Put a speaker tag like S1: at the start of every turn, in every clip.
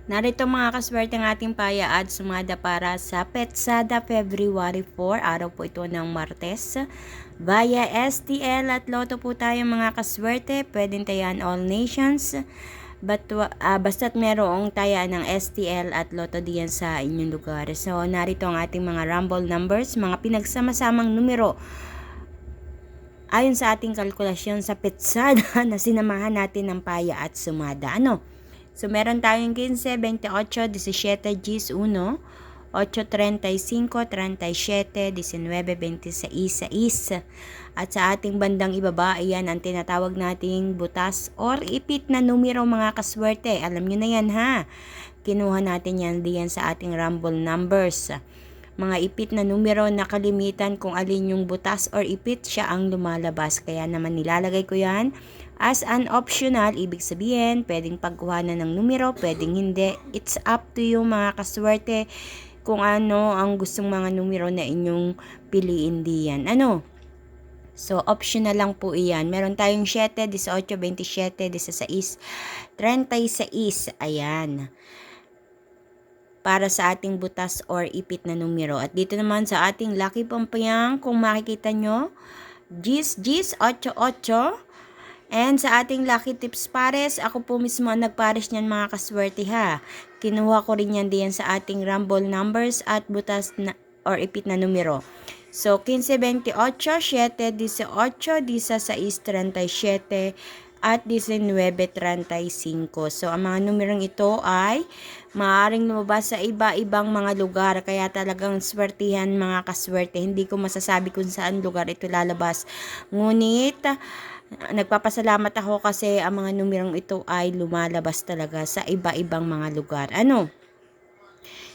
S1: Narito mga kaswerte ng ating paya at sumada para sa Petsada February 4, araw po ito ng Martes. Via STL at Lotto po tayo mga kaswerte, pwedeng tayan all nations. Basta't merong tayaan ng STL at Lotto diyan sa inyong lugar. So narito ang ating mga rumble numbers, mga pinagsama-samang numero ayon sa ating kalkulasyon sa Petsada na sinamahan natin ng paya at sumada. So, meron tayong 15, 28, 17, 11, 8, 35, 37, 19, 26, 6. At sa ating bandang ibaba, ayan ang tinatawag nating butas or ipit na numero mga kaswerte. Alam nyo na yan ha. Kinuha natin yan diyan sa ating rumble numbers. Mga ipit na numero na kalimitan kung alin yung butas or ipit, siya ang lumalabas. Kaya naman nilalagay ko yan as an optional. Ibig sabihin, pwedeng pagkuhanan ng numero, pwedeng hindi. It's up to you mga kaswerte kung ano ang gustong mga numero na inyong piliin diyan. So, optional lang po iyan. Meron tayong 7, 18, 27, 16, 36. Ayan. Para sa ating butas or ipit na numero. At dito naman sa ating Lucky Pampayang, kung makikita nyo, Gis, 8, 8. And sa ating Lucky Tips Pares, ako po mismo ang nagpares niyan mga kaswerte ha. Kinuha ko rin yan diyan sa ating rumble numbers at butas na, or ipit na numero. So, 15, 28, 7, 18, 16, 37, at 19.35. So, ang mga numerong ito ay maaaring lumabas sa iba-ibang mga lugar. Kaya talagang swertihan mga kaswerte. Hindi ko masasabi kung saan lugar ito lalabas. Ngunit, nagpapasalamat ako kasi ang mga numerong ito ay lumalabas talaga sa iba-ibang mga lugar.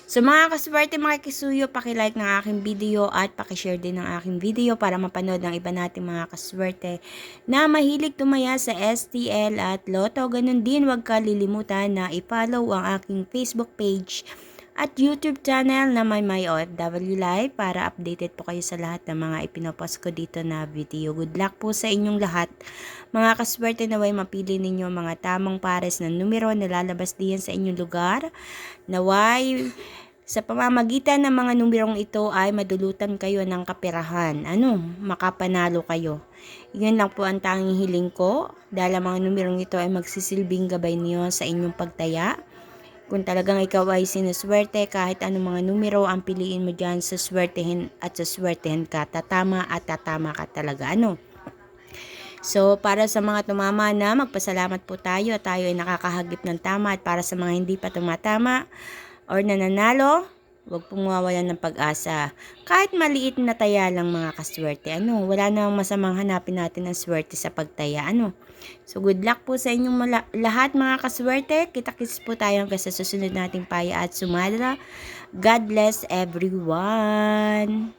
S1: So mga kaswerte, makikisuyo, pakilike ng aking video at pakishare din ng aking video para mapanood ng iba nating mga kaswerte na mahilig tumaya sa STL at Lotto. Ganun din, huwag kalilimutan na i-follow ang aking Facebook page at YouTube channel na may OFW Live para updated po kayo sa lahat ng mga ipinopost ko dito na video. Good luck po sa inyong lahat. Mga kaswerte, naway mapili ninyo mga tamang pares ng numero na lalabas diyan sa inyong lugar. Naway sa pamamagitan ng mga numerong ito ay madulutan kayo ng kaperahan. Makapanalo kayo. Yun lang po ang tanging hiling ko dahil ang mga numerong ito ay magsisilbing gabay niyo sa inyong pagtaya. Kung talagang ikaw ay sinuswerte, kahit anong mga numero ang piliin mo dyan, suswertehin at suswertehin ka. Tatama at tatama ka talaga. So, para sa mga tumama na, magpasalamat po tayo at tayo ay nakakahagip ng tama. At para sa mga hindi pa tumatama or nananalo, huwag pong mawawalan ng pag-asa. Kahit maliit na taya lang mga kaswerte. Wala namang masamang hanapin natin ng swerte sa pagtaya. So, good luck po sa inyong lahat mga kaswerte. Kita-kits po tayo hanggang sa susunod nating paya at sumada. God bless everyone.